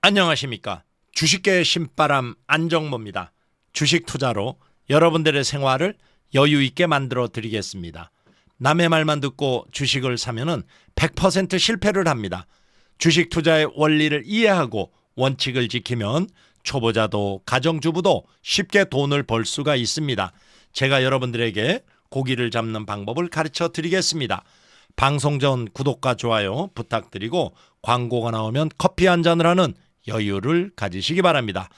안녕하십니까. 주식계의 신바람 안정모입니다. 주식 투자로 여러분들의 생활을 여유 있게 만들어 드리겠습니다. 남의 말만 듣고 주식을 사면은 100% 실패를 합니다. 주식 투자의 원리를 이해하고 원칙을 지키면 초보자도 가정주부도 쉽게 돈을 벌 수가 있습니다. 제가 여러분들에게 고기를 잡는 방법을 가르쳐 드리겠습니다. 방송 전 구독과 좋아요 부탁드리고 광고가 나오면 커피 한 잔을 하는 여유를 가지시기 바랍니다.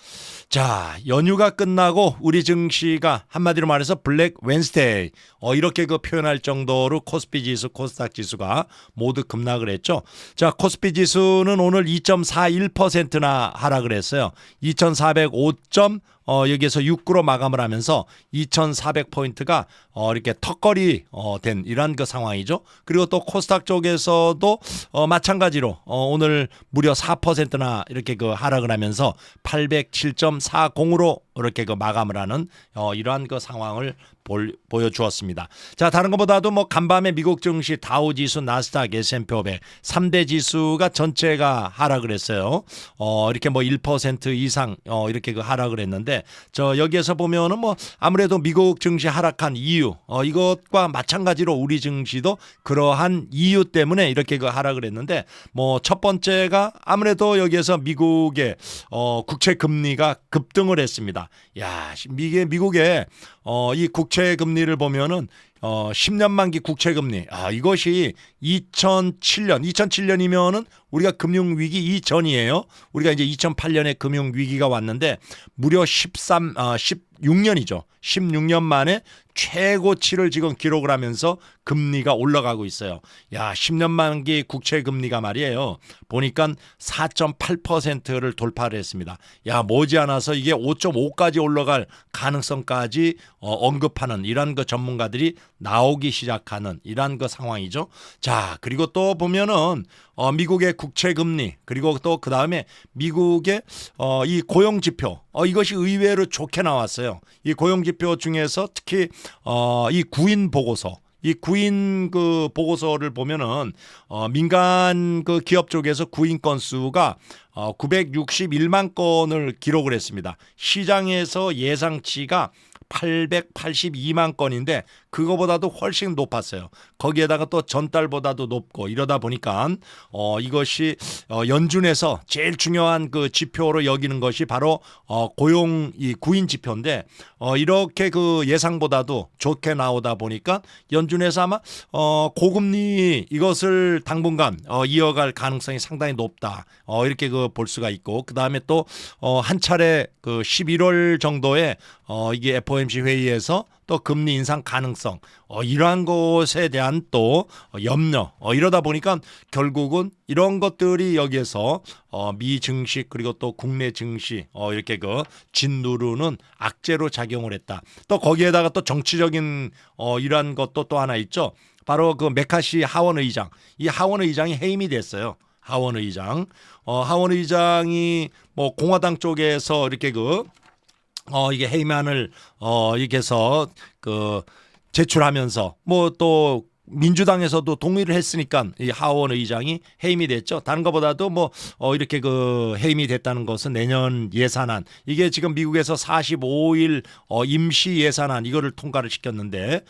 자, 연휴가 끝나고 우리 증시가 한마디로 말해서 블랙 웬스데이 이렇게 표현할 정도로 코스피 지수, 코스닥 지수가 모두 급락을 했죠. 자, 코스피 지수는 오늘 2.41%나 하락을 했어요. 2,405점 여기에서 6%로 마감을 하면서 2,400포인트가 이렇게 턱걸이 된 이런 상황이죠. 그리고 또 코스닥 쪽에서도 마찬가지로 오늘 무려 4%나 이렇게 하락을 하면서 807.40으로 이렇게 마감을 하는 이러한 상황을 보여주었습니다. 자, 다른 것보다도 간밤에 미국 증시 다우지수, 나스닥, S&P 500 3대 지수가 전체가 하락을 했어요. 이렇게 1% 이상 이렇게 하락을 했는데 여기에서 보면은 아무래도 미국 증시 하락한 이유 이것과 마찬가지로 우리 증시도 그러한 이유 때문에 이렇게 하락을 했는데 첫 번째가 아무래도 여기에서 미국의 국채 금리가 급등을 했습니다. 야, 미국의 이 국채 금리를 보면은 10년 만기 국채 금리 이것이 2007년이면은 우리가 금융 위기 이전이에요. 우리가 이제 2008년에 금융 위기가 왔는데 무려 16년이죠. 16년 만에 최고치를 지금 기록을 하면서 금리가 올라가고 있어요. 야, 10년 만기 국채 금리가 말이에요. 보니까 4.8%를 돌파를 했습니다. 야, 머지않아서 이게 5.5까지 올라갈 가능성까지 언급하는 이런 전문가들이 나오기 시작하는 이런 상황이죠. 자, 그리고 또 보면은 미국의 국채 금리 그리고 또 그다음에 미국의 이 고용 지표 이것이 의외로 좋게 나왔어요. 이 고용 지표 중에서 특히 이 구인 보고서 이 구인 보고서를 보면은 민간 기업 쪽에서 구인 건수가 961만 건을 기록을 했습니다. 시장에서 예상치가 882만 건인데 그거보다도 훨씬 높았어요. 거기에다가 또 전달보다도 높고 이러다 보니까 이것이 연준에서 제일 중요한 지표로 여기는 것이 바로 고용 이 구인 지표인데 이렇게 예상보다도 좋게 나오다 보니까 연준에서 아마 고금리 이것을 당분간 이어갈 가능성이 상당히 높다. 이렇게 볼 수가 있고 그다음에 또 한 차례 11월 정도에 이게 FOMC 회의에서 또 금리 인상 가능성 이러한 것에 대한 또 염려 이러다 보니까 결국은 이런 것들이 여기에서 미 증시 그리고 또 국내 증시 이렇게 짓누르는 악재로 작용을 했다. 또 거기에다가 또 정치적인 이러한 것도 또 하나 있죠. 바로 메카시 하원 의장 이 하원 의장이 해임이 됐어요. 하원 의장 하원 의장이 공화당 쪽에서 이렇게 이게 해임안을 이렇게 해서 제출하면서 또 민주당에서도 동의를 했으니까 이 하원 의장이 해임이 됐죠. 다른 것보다도 이렇게 해임이 됐다는 것은 내년 예산안 이게 지금 미국에서 45일 임시 예산안 이거를 통과를 시켰는데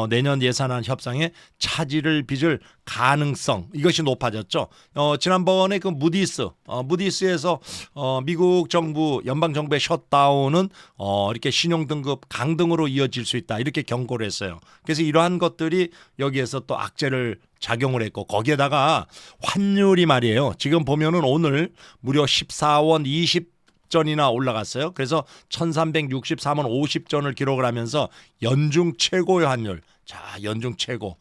내년 예산안 협상에 차질을 빚을 가능성 이것이 높아졌죠. 지난번에 무디스에서 미국 정부 연방 정부의 셧다운은 이렇게 신용 등급 강등으로 이어질 수 있다 이렇게 경고를 했어요. 그래서 이러한 것들이 여기에서 또 악재를 작용을 했고 거기에다가 환율이 말이에요. 지금 보면은 오늘 무려 14원 20전이나 올라갔어요. 그래서 1363원 50전을 기록을 하면서 연중 최고의 환율. 자, 연중 최고.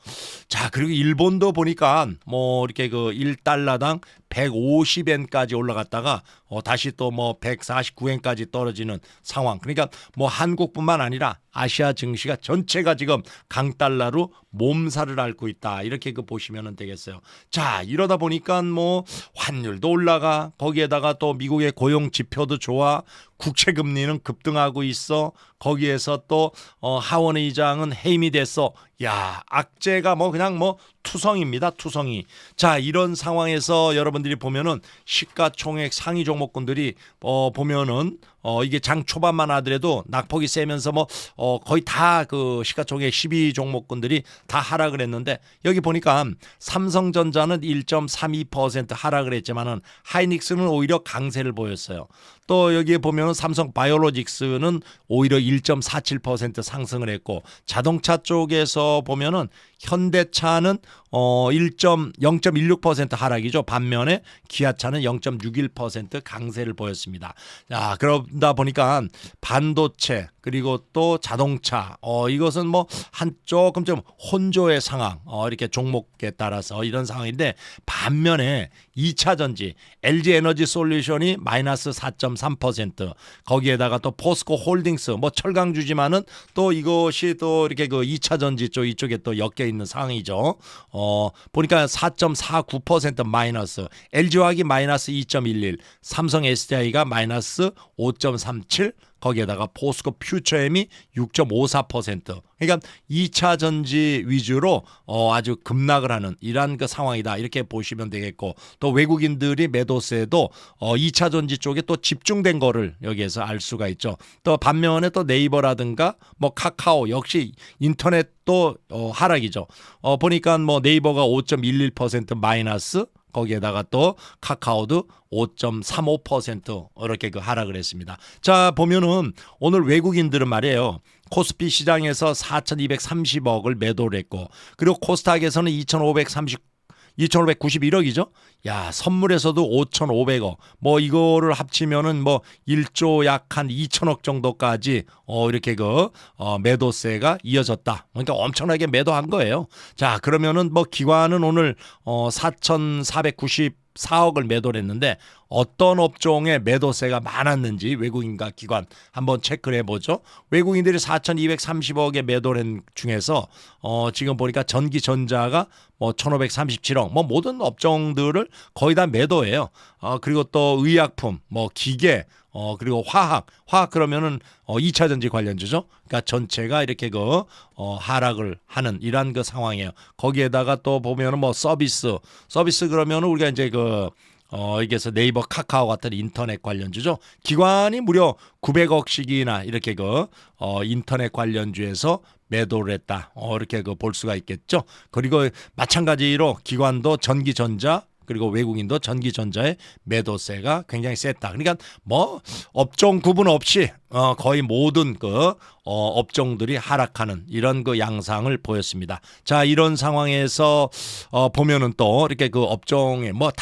자, 그리고 일본도 보니까 이렇게 1달러당 150엔까지 올라갔다가 다시 또 149엔까지 떨어지는 상황. 그러니까 한국뿐만 아니라 아시아 증시가 전체가 지금 강달러로 몸살을 앓고 있다. 이렇게 보시면 되겠어요. 자, 이러다 보니까 환율도 올라가 거기에다가 또 미국의 고용 지표도 좋아 국채 금리는 급등하고 있어. 거기에서 또 하원 의장은 해임이 됐어. 야, 악재가 뭐 그냥 뭐 투성입니다. 투성이. 자, 이런 상황에서 여러분들이 보면은 시가총액 상위 종목군들이 보면은 이게 장 초반만 하더라도 낙폭이 세면서 뭐 거의 다 그 시가총액 12 종목군들이 다 하락을 했는데 여기 보니까 삼성전자는 1.32% 하락을 했지만은 하이닉스는 오히려 강세를 보였어요. 또 여기에 보면은 삼성 바이오로직스는 오히려 1.47% 상승을 했고 자동차 쪽에서 보면은 현대차는 0.16% 하락이죠. 반면에 기아차는 0.61% 강세를 보였습니다. 자, 그러다 보니까 반도체 그리고 또 자동차 이것은 뭐 조금 좀 혼조의 상황 이렇게 종목에 따라서 이런 상황인데 반면에 2차 전지 LG 에너지 솔루션이 마이너스 4.3% 거기에다가 또 포스코 홀딩스 뭐 철강주지만은 또 이것이 또 이렇게 그 2차 전지 쪽 이쪽에 또 엮여 있는 상황이죠. 보니까 4.49% 마이너스, LG화학이 마이너스 2.11, 삼성 SDI가 마이너스 5.37, 거기에다가 포스코 퓨처엠이 6.54%. 그러니까 2차 전지 위주로 아주 급락을 하는 이러한 그 상황이다. 이렇게 보시면 되겠고 또 외국인들이 매도세도 2차 전지 쪽에 또 집중된 거를 여기에서 알 수가 있죠. 또 반면에 또 네이버라든가 뭐 카카오 역시 인터넷도 하락이죠. 보니까 뭐 네이버가 5.11% 마이너스 거기에다가 또 카카오도 5.35% 이렇게 그 하락을 했습니다. 자, 보면은 오늘 외국인들은 말이에요. 코스피 시장에서 4,230억을 매도를 했고 그리고 코스닥에서는 2,591억이죠. 야, 선물에서도 5,500억. 뭐 이거를 합치면은 뭐 1조 약 한 2천억 정도까지 이렇게 그 매도세가 이어졌다. 그러니까 엄청나게 매도한 거예요. 자, 그러면은 뭐 기관은 오늘 4,494억을 매도를 했는데 어떤 업종에 매도세가 많았는지 외국인과 기관 한번 체크를 해보죠. 외국인들이 4,230억에 매도를 한 중에서 지금 보니까 전기전자가 뭐 1,537억 뭐 모든 업종들을 거의 다 매도해요. 그리고 또 의약품 뭐 기계 그리고 화학 그러면은 2차 전지 관련주죠. 그러니까 전체가 이렇게 그 하락을 하는 이러한 그 상황이에요. 거기에다가 또 보면은 뭐 서비스 그러면은 우리가 이제 그 이게서 네이버 카카오 같은 인터넷 관련주죠. 기관이 무려 900억씩이나 이렇게 그 인터넷 관련주에서 매도를 했다. 이렇게 그 볼 수가 있겠죠. 그리고 마찬가지로 기관도 전기전자 그리고 외국인도 전기전자의 매도세가 굉장히 셌다. 그러니까 뭐 업종 구분 없이 거의 모든 그 업종들이 하락하는 이런 그 양상을 보였습니다. 자, 이런 상황에서 보면은 또 이렇게 그 업종에 뭐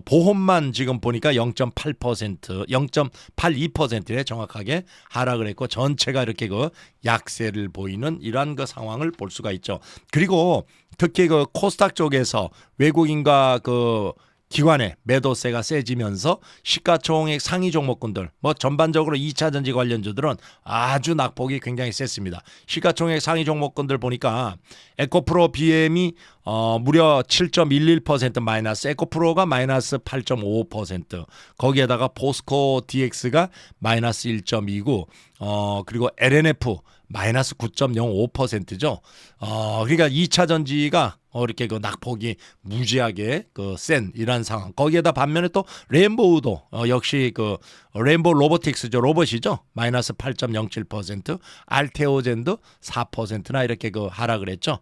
보험만 지금 보니까 0.8%, 0.82%에 정확하게 하락을 했고 전체가 이렇게 그 약세를 보이는 이러한 그 상황을 볼 수가 있죠. 그리고 특히 그 코스닥 쪽에서 외국인과 그 기관의 매도세가 세지면서 시가총액 상위 종목군들 뭐 전반적으로 2차 전지 관련주들은 아주 낙폭이 굉장히 셌습니다. 시가총액 상위 종목군들 보니까 에코프로 BM이 무려 7.11% 마이너스, 에코프로가 마이너스 8.55%, 거기에다가 포스코 DX가 마이너스 1.29, 그리고 LNF 마이너스 9.05%죠. 그러니까 2차 전지가 이렇게 그 낙폭이 무지하게 그 센 이런 상황. 거기에다 반면에 또 레인보우도 역시 그 레인보우 로보틱스죠. 로봇이죠. 마이너스 8.07%, 알테오젠도 4%나 이렇게 그 하락을 했죠.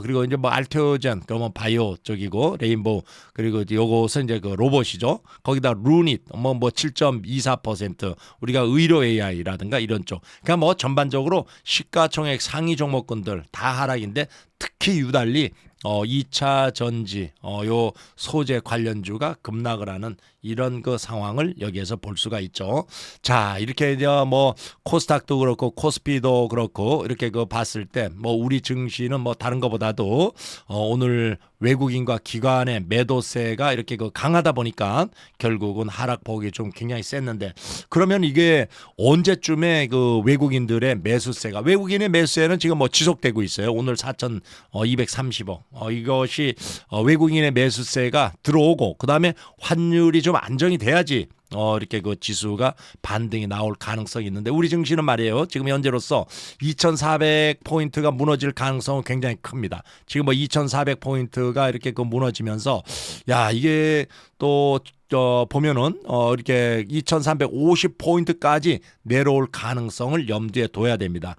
그리고 이제 뭐 알테오젠 그러면 바이오 쪽이고 레인보우 그리고 요것은 이제 그 로봇이죠. 거기다 루닛 뭐 7.24% 우리가 의료 AI라든가 이런 쪽. 그러니까 뭐 전반적으로 시가총액 상위 종목군들 다 하락인데 특히 유달리 2차 전지 요 소재 관련주가 급락을 하는 이런 그 상황을 여기에서 볼 수가 있죠. 자, 이렇게 이제 뭐 코스닥도 그렇고 코스피도 그렇고 이렇게 그 봤을 때 뭐 우리 증시는 뭐 다른 것보다도 오늘 외국인과 기관의 매도세가 이렇게 그 강하다 보니까 결국은 하락폭이 좀 굉장히 셌는데 그러면 이게 언제쯤에 그 외국인들의 매수세가 외국인의 매수세는 지금 뭐 지속되고 있어요. 오늘 4,230억 이것이 외국인의 매수세가 들어오고 그다음에 환율이 좀 안정이 돼야지 이렇게 그 지수가 반등이 나올 가능성이 있는데 우리 증시는 말이에요. 지금 현재로서 2,400포인트가 무너질 가능성은 굉장히 큽니다. 지금 뭐 2,400포인트가 이렇게 그 무너지면서 야 이게 또 보면은 이렇게 2,350포인트까지 내려올 가능성을 염두에 둬야 됩니다.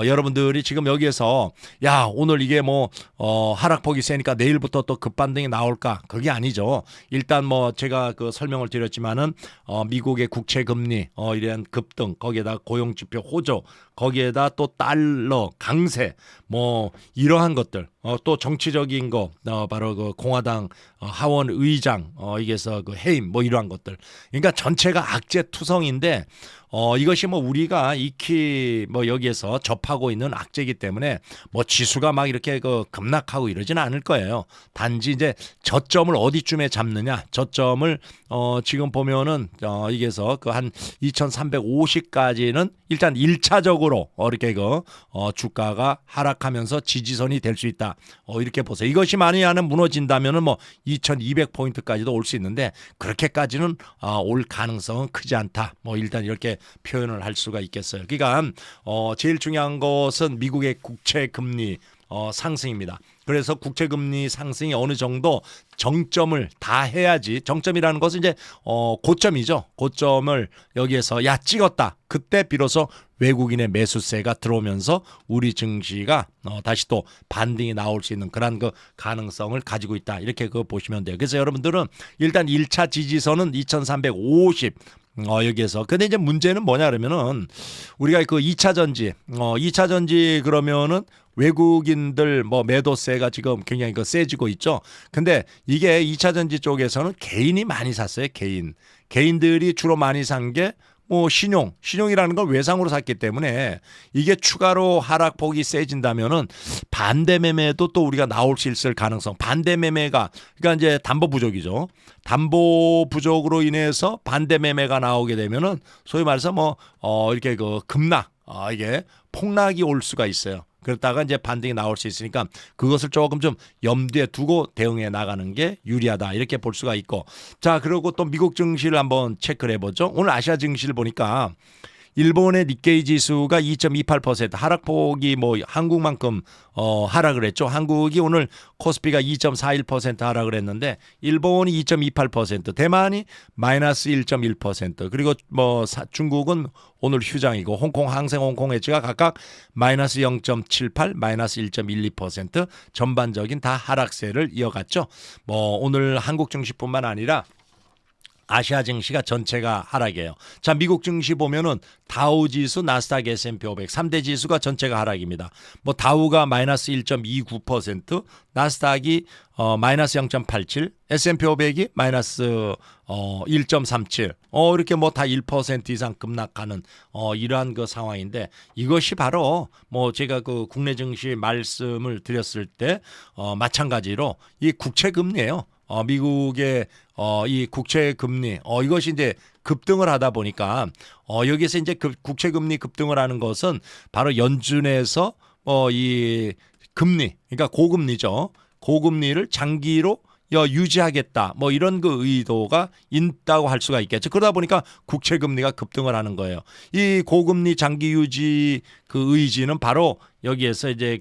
여러분들이 지금 여기에서 야 오늘 이게 뭐 하락폭이 세니까 내일부터 또 급반등이 나올까? 그게 아니죠. 일단 뭐 제가 그 설명을 드렸지만은 미국의 국채 금리 이런 급등 거기에다 고용지표 호조 거기에다 또 달러 강세 뭐 이러한 것들 또 정치적인 거 바로 그 공화당 하원 의장 이게서 그 해임 뭐 이러한 것들 그러니까 전체가 악재투성인데 이것이 뭐 우리가 익히 뭐 여기에서 접하고 있는 악재이기 때문에 뭐 지수가 막 이렇게 그 급락하고 이러지는 않을 거예요. 단지 이제 저점을 어디쯤에 잡느냐. 저점을 지금 보면은 이게서 그 한 2,350까지는 일단 1차적으로 이렇게 그 주가가 하락하면서 지지선이 될 수 있다. 이렇게 보세요. 이것이 만약에 무너진다면은 뭐 2,200포인트까지도 올 수 있는데 그렇게까지는 올 가능성은 크지 않다. 뭐 일단 이렇게 표현을 할 수가 있겠어요. 그러니까 제일 중요한 것은 미국의 국채 금리 상승입니다. 그래서 국채 금리 상승이 어느 정도 정점을 다 해야지 정점이라는 것은 이제 고점이죠. 고점을 여기에서 야 찍었다. 그때 비로소 외국인의 매수세가 들어오면서 우리 증시가 다시 또 반등이 나올 수 있는 그런 그 가능성을 가지고 있다. 이렇게 그 보시면 돼요. 그래서 여러분들은 일단 1차 지지선은 2,350 여기에서 근데 이제 문제는 뭐냐 그러면은 우리가 그 2차 전지 2차 전지 그러면은 외국인들 뭐 매도세가 지금 굉장히 그 세지고 있죠. 근데 이게 2차 전지 쪽에서는 개인이 많이 샀어요. 개인들이 주로 많이 산 게 뭐 신용이라는 걸 외상으로 샀기 때문에 이게 추가로 하락폭이 세진다면은 반대 매매도 또 우리가 나올 수 있을 가능성. 반대 매매가 그러니까 이제 담보 부족이죠. 담보 부족으로 인해서 반대 매매가 나오게 되면은 소위 말해서 뭐 이렇게 그 급락 이게 폭락이 올 수가 있어요. 그러다가 이제 반등이 나올 수 있으니까 그것을 조금 좀 염두에 두고 대응해 나가는 게 유리하다 이렇게 볼 수가 있고 자 그리고 또 미국 증시를 한번 체크를 해보죠. 오늘 아시아 증시를 보니까 일본의 니케이 지수가 2.28% 하락폭이 뭐 한국만큼 하락을 했죠. 한국이 오늘 코스피가 2.41% 하락을 했는데 일본이 2.28%, 대만이 마이너스 1.1%, 그리고 뭐 중국은 오늘 휴장이고 홍콩 항생 홍콩 해치가 각각 마이너스 0.78, 마이너스 1.12% 전반적인 다 하락세를 이어갔죠. 뭐 오늘 한국 증시뿐만 아니라 아시아 증시가 전체가 하락이에요. 자, 미국 증시 보면은 다우 지수, 나스닥, S&P 500 3대 지수가 전체가 하락입니다. 뭐 다우가 마이너스 1.29%, 나스닥이 마이너스 0.87, S&P 500이 마이너스 1.37. 이렇게 뭐 다 1% 이상 급락하는 이러한 그 상황인데 이것이 바로 뭐 제가 그 국내 증시 말씀을 드렸을 때 마찬가지로 이 국채 금리예요. 미국의 이 국채 금리 이것이 이제 급등을 하다 보니까 여기서 이제 국채 금리 급등을 하는 것은 바로 연준에서 이 금리 그러니까 고금리죠. 고금리를 장기로 유지하겠다 뭐 이런 그 의도가 있다고 할 수가 있겠죠. 그러다 보니까 국채 금리가 급등을 하는 거예요. 이 고금리 장기 유지 그 의지는 바로 여기에서 이제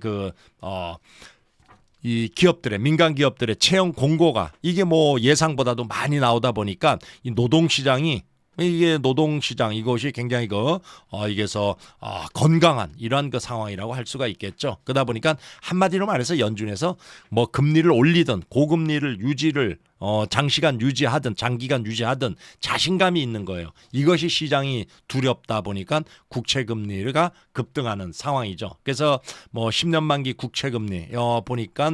이 기업들의 민간 기업들의 채용 공고가 이게 뭐 예상보다도 많이 나오다 보니까 이 노동시장이 이게 노동시장 이것이 굉장히 이게서 건강한 이러한 그 상황이라고 할 수가 있겠죠. 그러다 보니까 한마디로 말해서 연준에서 뭐 금리를 올리든 고금리를 유지를 장시간 유지하든 장기간 유지하든 자신감이 있는 거예요. 이것이 시장이 두렵다 보니까 국채 금리가 급등하는 상황이죠. 그래서 뭐 10년 만기 국채 금리 보니까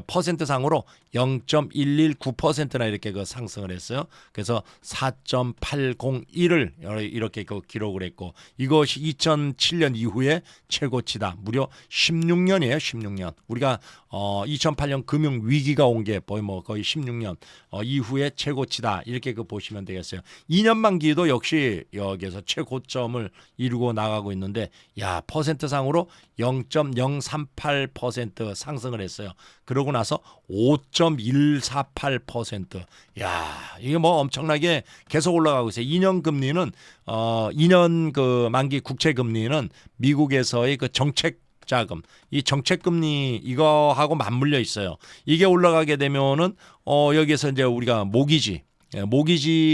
퍼센트 상으로 0.119%나 이렇게 상승을 했어요. 그래서 4.801을 이렇게 기록을 했고 이것이 2007년 이후에 최고치다. 무려 16년이에요. 16년. 우리가 2008년 금융 위기가 온 게 거의 16년 이후에 최고치다. 이렇게 보시면 되겠어요. 2년 만기도 역시 여기에서 최고점을 이루고 나가고 있는데 야 퍼센트 상으로 0.038% 상승을 했어요. 그러고 나서 5.148%. 야, 이게 뭐 엄청나게 계속 올라가고 있어요. 2년 금리는 2년 그 만기 국채 금리는 미국에서의 그 정책 자금, 이 정책 금리 이거하고 맞물려 있어요. 이게 올라가게 되면은 여기에서 이제 우리가 모기지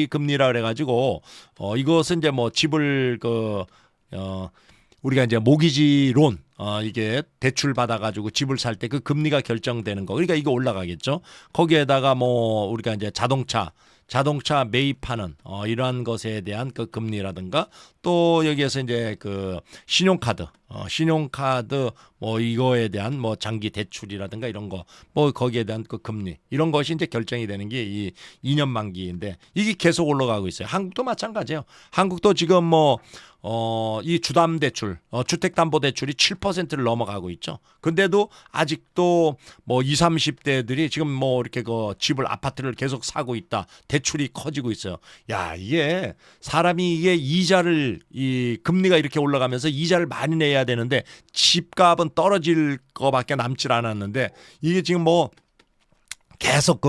금리라 그래가지고 이것은 이제 뭐 집을 우리가 이제 모기지론 이게 대출 받아가지고 집을 살 때 그 금리가 결정되는 거. 그러니까 이거 올라가겠죠. 거기에다가 뭐 우리가 이제 자동차 매입하는 이러한 것에 대한 그 금리라든가 또 여기에서 이제 그 신용카드 뭐 이거에 대한 뭐 장기 대출이라든가 이런 거 뭐 거기에 대한 그 금리 이런 것이 이제 결정이 되는 게 이 2년 만기인데 이게 계속 올라가고 있어요. 한국도 마찬가지예요. 한국도 지금 뭐 이 주담대출, 주택담보대출이 7%를 넘어가고 있죠. 근데도 아직도 뭐 20, 30대들이 지금 뭐 이렇게 그 집을 아파트를 계속 사고 있다. 대출이 커지고 있어요. 야, 이게 사람이 이게 이 금리가 이렇게 올라가면서 이자를 많이 내야 되는데 집값은 떨어질 거밖에 남질 않았는데 이게 지금 뭐 계속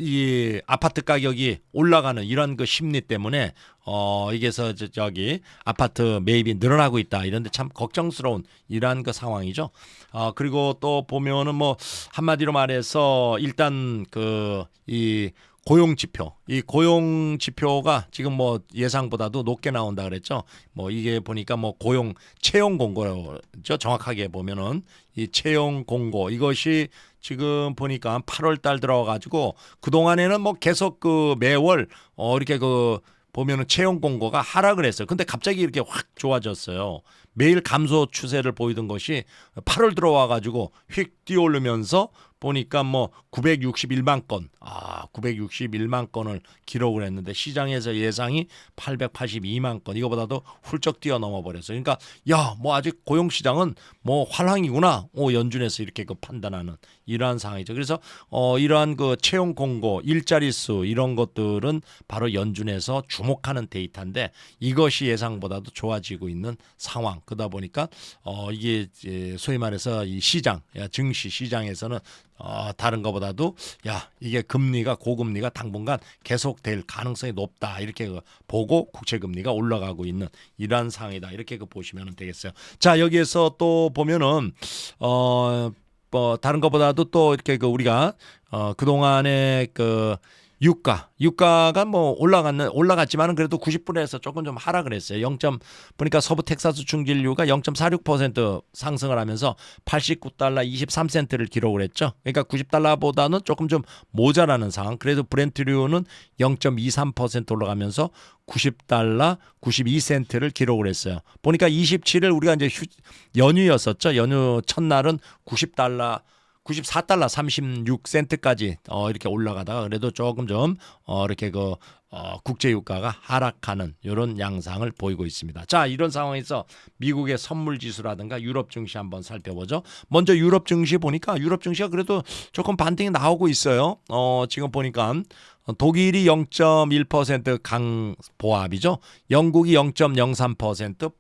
이 아파트 가격이 올라가는 이런 그 심리 때문에 이게서 저기 아파트 매입이 늘어나고 있다. 이런데 참 걱정스러운 이러한 그 상황이죠. 그리고 또 보면은 뭐 한마디로 말해서 일단 이 고용 지표가 지금 뭐 예상보다도 높게 나온다 그랬죠. 뭐 이게 보니까 뭐 채용 공고죠. 정확하게 보면은 이 채용 공고 이것이 지금 보니까 8월 달 들어와 가지고 그동안에는 뭐 계속 매월 이렇게 보면은 채용 공고가 하락을 했어요. 근데 갑자기 이렇게 확 좋아졌어요. 매일 감소 추세를 보이던 것이 8월 들어와 가지고 휙 뛰어오르면서 보니까 뭐 961만 건, 961만 건을 기록을 했는데 시장에서 예상이 882만 건, 이거보다도 훌쩍 뛰어넘어 버렸어요. 그러니까 뭐 아직 고용 시장은 뭐 활황이구나. 연준에서 이렇게 판단하는 이러한 상황이죠. 그래서 이러한 채용 공고, 일자리 수 이런 것들은 바로 연준에서 주목하는 데이터인데 이것이 예상보다도 좋아지고 있는 상황. 그러다 보니까 이게 소위 말해서 이 증시 시장에서는 다른 것보다도 이게 고금리가 당분간 계속될 가능성이 높다 이렇게 보고 국채 금리가 올라가고 있는 이러한 상황이다 이렇게 보시면 되겠어요. 자, 여기에서 또 보면은 뭐 다른 것보다도 또 이렇게 우리가 그동안에 유가가 뭐 올라갔지만은 그래도 90분에서 조금 좀 하락을 했어요. 보니까 서부 텍사스 중진유가 0.46% 상승을 하면서 89달러 23센트를 기록을 했죠. 그러니까 90달러보다는 조금 좀 모자라는 상황. 그래도 브렌트류는 0.23% 올라가면서 90달러 92센트를 기록을 했어요. 보니까 27일 우리가 이제 연휴였었죠. 연휴 첫날은 94달러 36센트까지 이렇게 올라가다가 그래도 조금 좀 이렇게 국제 유가가 하락하는 이런 양상을 보이고 있습니다. 자, 이런 상황에서 미국의 선물 지수라든가 유럽 증시 한번 살펴보죠. 먼저 유럽 증시 보니까 유럽 증시가 그래도 조금 반등이 나오고 있어요. 지금 보니까 독일이 0.1% 강보합이죠. 영국이 0.03%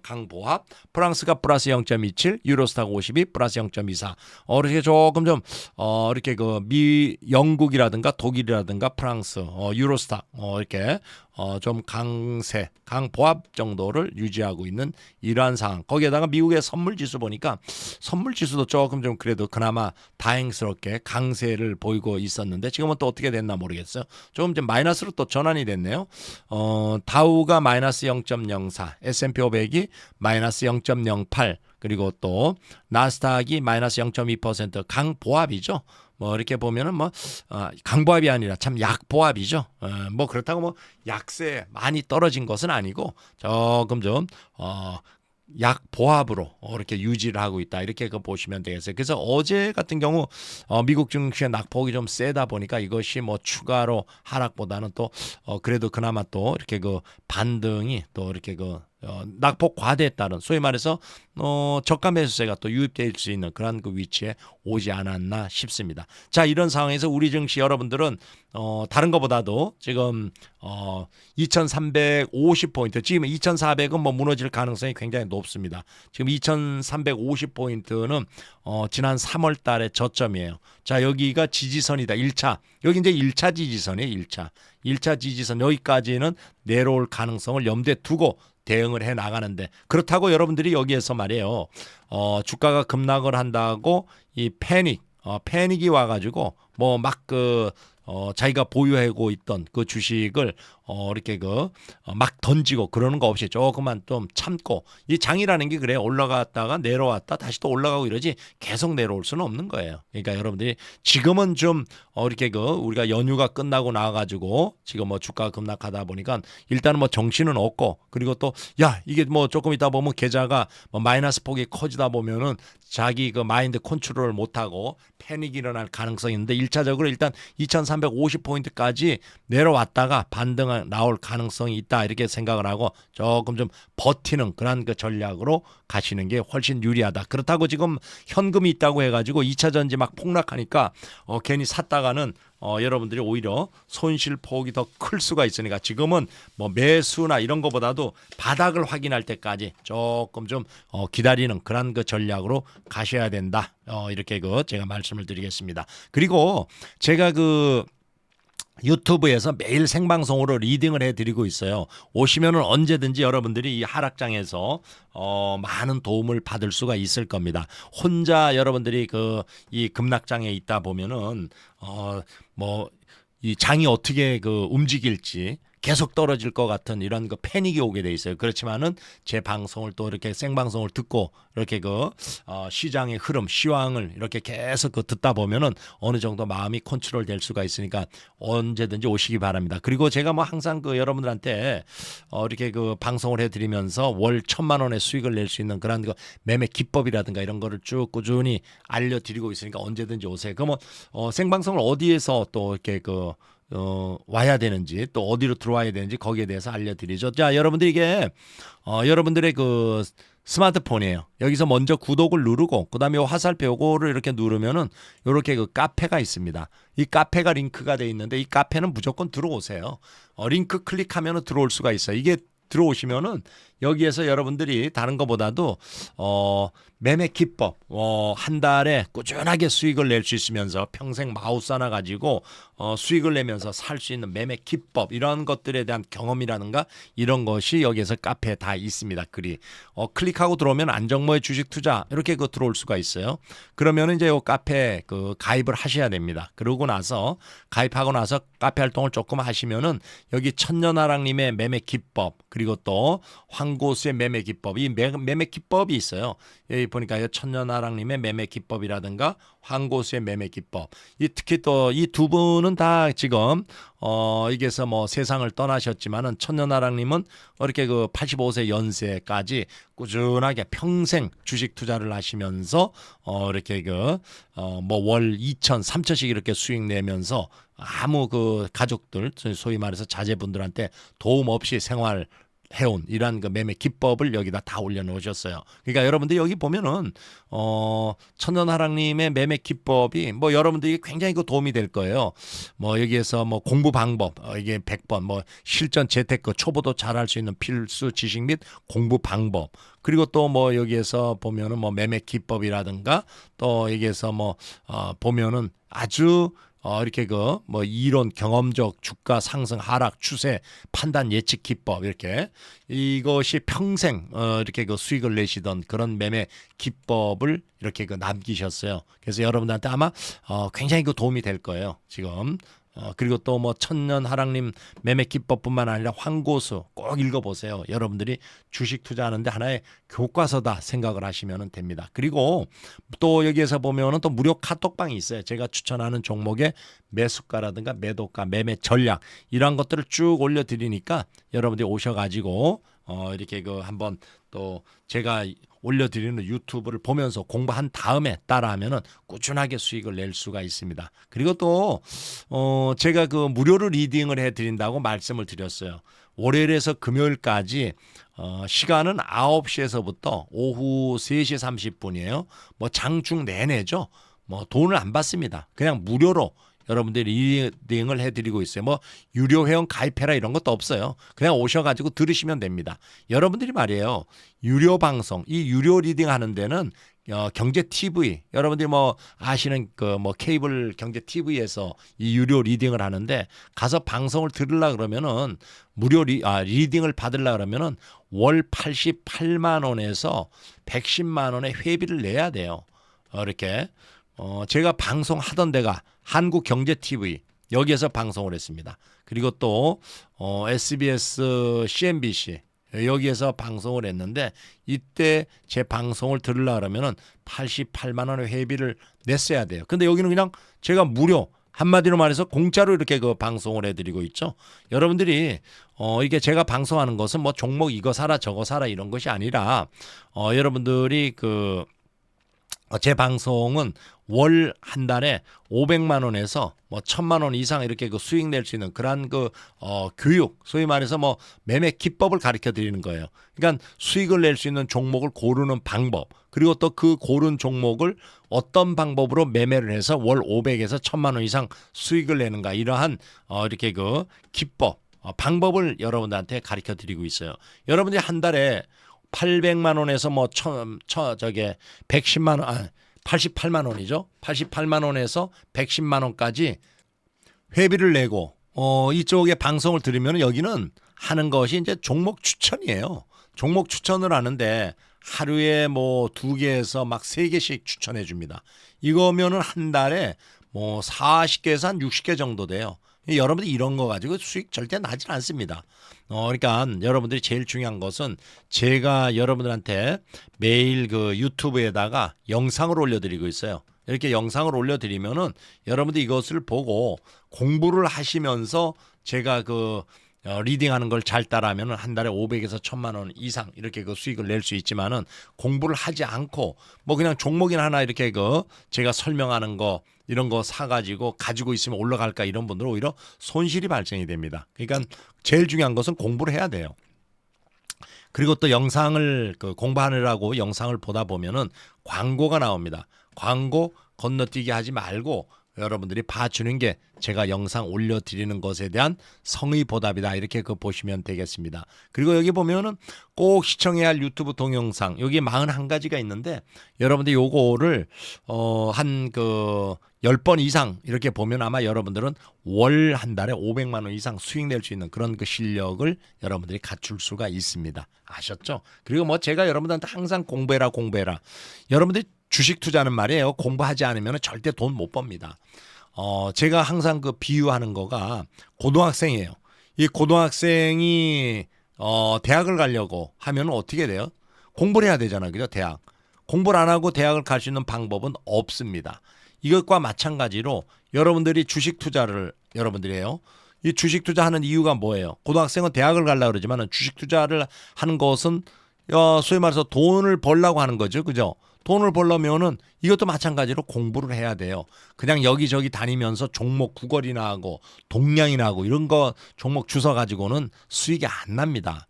강보합, 프랑스가 플러스 0.27, 유로스탁 52 플러스 0.24. 이렇게 조금 좀 이렇게 영국이라든가 독일이라든가 프랑스, 유로스탁 이렇게 좀 강보합 정도를 유지하고 있는 이러한 상황. 거기에다가 미국의 선물 지수 보니까 선물 지수도 조금 좀 그래도 그나마 다행스럽게 강세를 보이고 있었는데 지금은 또 어떻게 됐나 모르겠어요. 조금 좀 마이너스로 또 전환이 됐네요. 다우가 마이너스 0.04, S&P 500이 마이너스 0.08, 그리고 또 나스닥이 마이너스 0.2% 강보합이죠. 뭐 이렇게 보면은 뭐 강보합이 아니라 참 약보합이죠. 뭐 그렇다고 뭐 약세 많이 떨어진 것은 아니고 조금 좀 약보합으로 이렇게 유지를 하고 있다 이렇게 보시면 되겠어요. 그래서 어제 같은 경우 미국 증시의 낙폭이 좀 세다 보니까 이것이 뭐 추가로 하락보다는 또 그래도 그나마 또 이렇게 반등이 또 이렇게 낙폭 과대에 따른 소위 말해서 저가 매수세가 또 유입될 수 있는 그런 그 위치에 오지 않았나 싶습니다. 자, 이런 상황에서 우리 증시 여러분들은 다른 것보다도 지금 2350포인트, 지금 2400은 뭐 무너질 가능성이 굉장히 높습니다. 지금 2350포인트는 지난 3월 달의 저점이에요. 자, 여기가 지지선이다. 1차. 여기 이제 1차 지지선이에요. 1차 지지선 여기까지는 내려올 가능성을 염두에 두고 대응을 해 나가는데, 그렇다고 여러분들이 여기에서 말이에요. 주가가 급락을 한다고 이 패닉이 와가지고 뭐 막 자기가 보유하고 있던 그 주식을 이렇게 막 던지고 그러는 거 없이 조금만 좀 참고, 이 장이라는 게 그래요. 올라갔다가 내려왔다 다시 또 올라가고 이러지 계속 내려올 수는 없는 거예요. 그러니까 여러분들이 지금은 좀 이렇게 우리가 연휴가 끝나고 나와가지고 지금 뭐 주가가 급락하다 보니까 일단은 뭐 정신은 없고, 그리고 또 야 이게 뭐 조금 있다 보면 계좌가 뭐 마이너스 폭이 커지다 보면은 자기 그 마인드 컨트롤을 못하고 패닉이 일어날 가능성이 있는데, 1차적으로 일단 2350포인트까지 내려왔다가 반등을 나올 가능성이 있다 이렇게 생각을 하고 조금 좀 버티는 그런 그 전략으로 가시는 게 훨씬 유리하다. 그렇다고 지금 현금이 있다고 해가지고 2차 전지 막 폭락하니까 괜히 샀다가는 여러분들이 오히려 손실 폭이 더 클 수가 있으니까 지금은 뭐 매수나 이런 거보다도 바닥을 확인할 때까지 조금 좀 기다리는 그런 그 전략으로 가셔야 된다. 이렇게 제가 말씀을 드리겠습니다. 그리고 제가 유튜브에서 매일 생방송으로 리딩을 해드리고 있어요. 오시면은 언제든지 여러분들이 이 하락장에서 많은 도움을 받을 수가 있을 겁니다. 혼자 여러분들이 이 급락장에 있다 보면은 뭐 이 장이 어떻게 움직일지 계속 떨어질 것 같은 이런 패닉이 오게 돼 있어요. 그렇지만은 제 방송을 또 이렇게 생방송을 듣고 이렇게 시장의 흐름, 시황을 이렇게 계속 듣다 보면은 어느 정도 마음이 컨트롤 될 수가 있으니까 언제든지 오시기 바랍니다. 그리고 제가 뭐 항상 여러분들한테 이렇게 방송을 해드리면서 월 1,000만 원의 수익을 낼 수 있는 그런 매매 기법이라든가 이런 거를 쭉 꾸준히 알려드리고 있으니까 언제든지 오세요. 그러면 생방송을 어디에서 또 이렇게 와야 되는지, 또 어디로 들어와야 되는지 거기에 대해서 알려드리죠. 자, 여러분들 이게 여러분들의 스마트폰이에요. 여기서 먼저 구독을 누르고 그다음에 화살표 요거를 이렇게 누르면은 이렇게 카페가 있습니다. 이 카페가 링크가 돼 있는데 이 카페는 무조건 들어오세요. 링크 클릭하면은 들어올 수가 있어요. 이게 들어오시면은 여기에서 여러분들이 다른 것보다도 매매 기법 한 달에 꾸준하게 수익을 낼 수 있으면서 평생 마우스 하나 가지고 수익을 내면서 살 수 있는 매매 기법, 이런 것들에 대한 경험이라든가 이런 것이 여기에서 카페에 다 있습니다. 글이 클릭하고 들어오면 안정모의 주식 투자 이렇게 들어올 수가 있어요. 그러면 이제 이 카페 가입을 하셔야 됩니다. 그러고 나서 가입하고 나서 카페 활동을 조금 하시면은 여기 천년하락님의 매매 기법, 그리고 또 황고수의 매매 기법, 이 매매 기법이 있어요. 여기 보니까 천년하락님의 매매 기법이라든가 황고수의 매매 기법, 특히 또 이 두 분은 다 지금 이게서 뭐 세상을 떠나셨지만은 천년하락님은 이렇게 85세 연세까지 꾸준하게 평생 주식 투자를 하시면서 이렇게 뭐 월 2천, 3천씩 이렇게 수익 내면서 아무 가족들, 소위 말해서 자제분들한테 도움 없이 생활 해온 이러한 매매 기법을 여기다 다 올려놓으셨어요. 그러니까 여러분들 여기 보면은 천년하락님의 매매 기법이 뭐 여러분들이 굉장히 도움이 될 거예요. 뭐 여기에서 뭐 공부 방법 이게 100번, 뭐 실전 재테크 초보도 잘할 수 있는 필수 지식 및 공부 방법, 그리고 또 뭐 여기에서 보면은 뭐 매매 기법이라든가 또 여기에서 뭐 보면은 아주 이렇게 뭐 이론, 경험적 주가 상승 하락 추세 판단 예측 기법, 이렇게 이것이 평생 이렇게 수익을 내시던 그런 매매 기법을 이렇게 남기셨어요. 그래서 여러분들한테 아마 굉장히 도움이 될 거예요. 지금 그리고 또 뭐 천년하락님 매매 기법뿐만 아니라 황고수 꼭 읽어보세요. 여러분들이 주식 투자하는데 하나의 교과서다 생각을 하시면 됩니다. 그리고 또 여기에서 보면은 또 무료 카톡방이 있어요. 제가 추천하는 종목의 매수가라든가 매도가, 매매 전략 이런 것들을 쭉 올려드리니까 여러분들이 오셔가지고 이렇게 그 한번 또 제가 올려드리는 유튜브를 보면서 공부한 다음에 따라하면은 꾸준하게 수익을 낼 수가 있습니다. 그리고 또 제가 그 무료로 리딩을 해드린다고 말씀을 드렸어요. 월요일에서 금요일까지 시간은 9시에서부터 오후 3시 30분이에요. 뭐 장중 내내죠. 뭐 돈을 안 받습니다. 그냥 무료로 여러분들이 리딩을 해드리고 있어요. 뭐 유료 회원 가입해라 이런 것도 없어요. 그냥 오셔가지고 들으시면 됩니다. 여러분들이 말이에요. 유료 방송, 이 유료 리딩 하는 데는 경제 TV, 여러분들이 뭐 아시는 그 뭐 케이블 경제 TV에서 이 유료 리딩을 하는데 가서 방송을 들으려 그러면은 무료 리딩을 받으려 그러면은 월 88만 원에서 110만 원의 회비를 내야 돼요. 이렇게 제가 방송하던 데가 한국경제TV 여기에서 방송을 했습니다. 그리고 또 SBS, CNBC 여기에서 방송을 했는데 이때 제 방송을 들으려 그러면은 88만 원의 회비를 냈어야 돼요. 근데 여기는 그냥 제가 무료 한마디로 말해서 공짜로 이렇게 그 방송을 해드리고 있죠. 여러분들이 이게 제가 방송하는 것은 뭐 종목 이거 사라 저거 사라 이런 것이 아니라 여러분들이 그 제 방송은 월 한 달에 500만 원에서 뭐 1000만 원 이상 이렇게 그 수익 낼 수 있는 그런 그 교육, 소위 말해서 뭐 매매 기법을 가르쳐 드리는 거예요. 그러니까 수익을 낼 수 있는 종목을 고르는 방법, 그리고 또 그 고른 종목을 어떤 방법으로 매매를 해서 월 500에서 1000만 원 이상 수익을 내는가, 이러한 이렇게 그 기법, 방법을 여러분들한테 가르쳐 드리고 있어요. 여러분들이 한 달에 800만 원에서 뭐 저게 110만 원, 88만 원이죠. 88만 원에서 110만 원까지 회비를 내고 이쪽에 방송을 들으면 여기는 하는 것이 이제 종목 추천이에요. 종목 추천을 하는데 하루에 뭐 2개에서 막 3개씩 추천해 줍니다. 이거면은 한 달에 뭐 40개에서 한 60개 정도 돼요. 여러분들이 이런 거 가지고 수익 절대 나질 않습니다. 그러니까 여러분들이 제일 중요한 것은 제가 여러분들한테 매일 그 유튜브에다가 영상을 올려드리고 있어요. 이렇게 영상을 올려드리면은 여러분들이 이것을 보고 공부를 하시면서 제가 그 리딩하는 걸 잘 따라하면 한 달에 500에서 1000만 원 이상 이렇게 그 수익을 낼 수 있지만은 공부를 하지 않고 뭐 그냥 종목이나 하나 이렇게 그 제가 설명하는 거 이런 거 사가지고 가지고 있으면 올라갈까, 이런 분들은 오히려 손실이 발생이 됩니다. 그러니까 제일 중요한 것은 공부를 해야 돼요. 그리고 또 영상을 그 공부하느라고 영상을 보다 보면은 광고가 나옵니다. 광고 건너뛰기 하지 말고 여러분들이 봐주는 게 제가 영상 올려드리는 것에 대한 성의 보답이다, 이렇게 그 보시면 되겠습니다. 그리고 여기 보면은 꼭 시청해야 할 유튜브 동영상 여기 41가지가 있는데 여러분들이 요거를 한 그 10번 이상 이렇게 보면 아마 여러분들은 월 한 달에 500만 원 이상 수익 낼 수 있는 그런 그 실력을 여러분들이 갖출 수가 있습니다. 아셨죠? 그리고 뭐 제가 여러분들한테 항상 공부해라. 여러분들이 주식 투자는 말이에요, 공부하지 않으면 절대 돈 못 법니다. 제가 항상 그 비유하는 거가 고등학생이에요. 이 고등학생이 대학을 가려고 하면 어떻게 돼요? 공부를 해야 되잖아요. 그죠? 대학. 공부를 안 하고 대학을 갈 수 있는 방법은 없습니다. 이것과 마찬가지로 여러분들이 주식 투자를 여러분들이 해요. 이 주식 투자하는 이유가 뭐예요? 고등학생은 대학을 가려고 그러지만 주식 투자를 하는 것은 소위 말해서 돈을 벌려고 하는 거죠. 그죠? 돈을 벌려면은 이것도 마찬가지로 공부를 해야 돼요. 그냥 여기저기 다니면서 종목 구걸이나 하고 동냥이나 하고 이런 거 종목 주워 가지고는 수익이 안 납니다.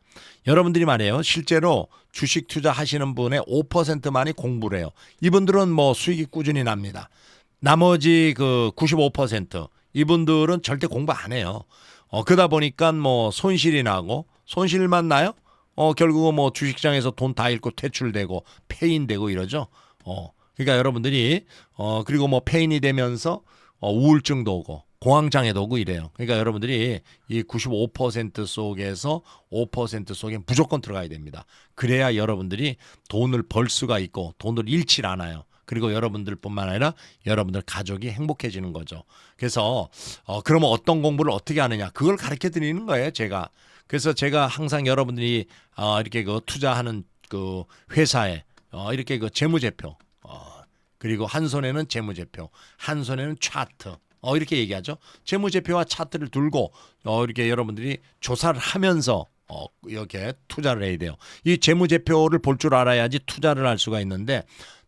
여러분들이 말이에요, 실제로 주식 투자 하시는 분의 5%만이 공부를 해요. 이분들은 뭐 수익이 꾸준히 납니다. 나머지 그 95% 이분들은 절대 공부 안 해요. 그러다 보니까 뭐 손실이 나고, 손실만 나요? 결국은 뭐 주식장에서 돈 다 잃고 퇴출되고 폐인되고 이러죠. 그러니까 여러분들이 그리고 뭐 폐인이 되면서 우울증도 오고 공황장애도 오고 이래요. 그러니까 여러분들이 이 95% 속에서 5% 속에 무조건 들어가야 됩니다. 그래야 여러분들이 돈을 벌 수가 있고 돈을 잃질 않아요. 그리고 여러분들뿐만 아니라 여러분들 가족이 행복해지는 거죠. 그래서 그러면 어떤 공부를 어떻게 하느냐, 그걸 가르쳐 드리는 거예요, 제가. 그래서 제가 항상 여러분들이 이렇게 그 투자하는 그 회사에 이렇게 그 재무제표, 그리고 한 손에는 재무제표, 한 손에는 차트, 이렇게 얘기하죠. 재무제표와 차트를 들고 이렇게 여러분들이 조사를 하면서 이렇게 투자를 해야 돼요. 이 재무제표를 볼 줄 알아야지 투자를 할 수가 있는데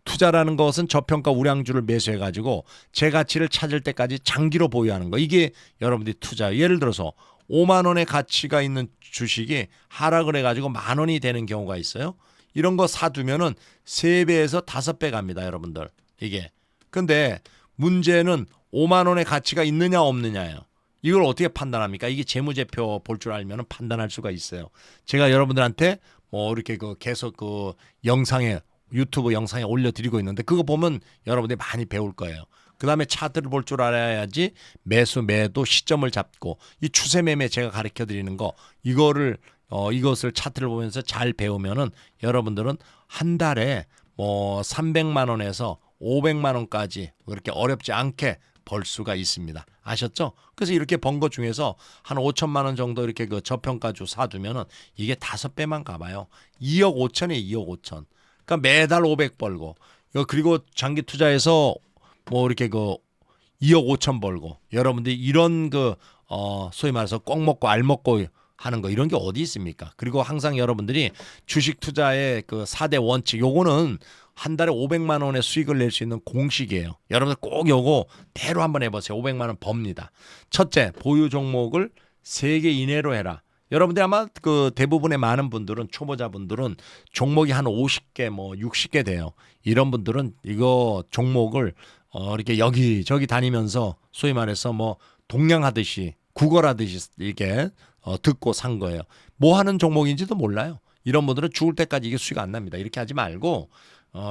투자라는 것은 저평가 우량주를 매수해 가지고 제 가치를 찾을 때까지 장기로 보유하는 거. 이게 여러분들이 투자. 예를 들어서 5만 원의 가치가 있는 주식이 하락을 해가지고 만 원이 되는 경우가 있어요. 이런 거 사두면은 3배에서 5배 갑니다, 여러분들. 이게. 근데 문제는 5만 원의 가치가 있느냐 없느냐예요. 이걸 어떻게 판단합니까? 이게 재무제표 볼 줄 알면 판단할 수가 있어요. 제가 여러분들한테 뭐 이렇게 계속 영상에 유튜브 영상에 올려드리고 있는데 그거 보면 여러분들이 많이 배울 거예요. 그 다음에 차트를 볼 줄 알아야지 매수 매도 시점을 잡고 이 추세 매매 제가 가르쳐 드리는 거 이것을 차트를 보면서 잘 배우면은 여러분들은 한 달에 뭐 300만 원에서 500만 원까지 그렇게 어렵지 않게 벌 수가 있습니다. 아셨죠? 그래서 이렇게 번 것 중에서 한 5천만 원 정도 이렇게 저평가주 사두면은 이게 5배만 가봐요. 2억 5천에 2억 5천. 그러니까 매달 500 벌고 그리고 장기 투자해서 뭐 이렇게 2억 5천 벌고 여러분들이 이런 소위 말해서 꼭 먹고 알 먹고 하는 거 이런 게 어디 있습니까? 그리고 항상 여러분들이 주식 투자의 4대 원칙 요거는 한 달에 500만 원의 수익을 낼 수 있는 공식이에요. 여러분들 꼭 요거 대로 한번 해보세요. 500만 원 법니다. 첫째, 보유 종목을 3개 이내로 해라. 여러분들 아마 대부분의 많은 분들은 초보자분들은 종목이 한 50개 뭐 60개 돼요. 이런 분들은 이거 종목을 이렇게 여기저기 다니면서 소위 말해서 뭐 동냥하듯이 구걸하듯이 이렇게 듣고 산 거예요. 뭐 하는 종목인지도 몰라요. 이런 분들은 죽을 때까지 이게 수익 안 납니다. 이렇게 하지 말고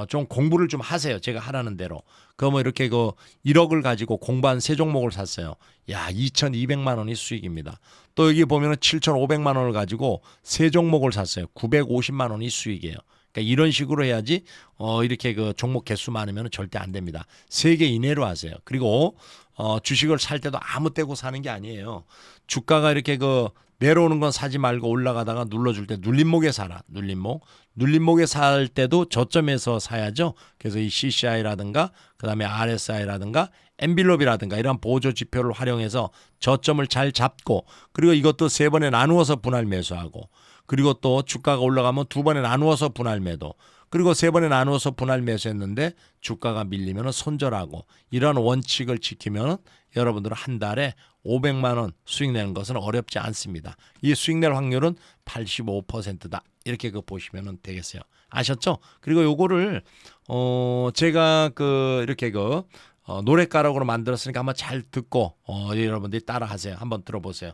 좀 공부를 좀 하세요. 제가 하라는 대로. 뭐 이렇게 1억을 가지고 공부한 3종목을 샀어요. 야, 2,200만 원이 수익입니다. 또 여기 보면은 7,500만 원을 가지고 3종목을 샀어요. 950만 원이 수익이에요. 그러니까 이런 식으로 해야지 이렇게 종목 개수 많으면 절대 안 됩니다. 3개 이내로 하세요. 그리고 주식을 살 때도 아무 때고 사는 게 아니에요. 주가가 이렇게 내려오는 건 사지 말고 올라가다가 눌러줄 때 눌림목에 사라. 눌림목에 살 때도 저점에서 사야죠. 그래서 이 CCI라든가 그다음에 RSI라든가 엔빌롭이라든가 이런 보조 지표를 활용해서 저점을 잘 잡고 그리고 이것도 3번에 나누어서 분할 매수하고 그리고 또 주가가 올라가면 2번에 나누어서 분할 매도 그리고 3번에 나누어서 분할 매수했는데 주가가 밀리면 손절하고 이런 원칙을 지키면 여러분들은 한 달에 500만 원 수익 내는 것은 어렵지 않습니다. 이 수익 낼 확률은 85%다. 이렇게 보시면 되겠어요. 아셨죠? 그리고 요거를 제가 이렇게 노랫가락으로 만들었으니까 한번 잘 듣고 여러분들이 따라하세요. 한번 들어보세요.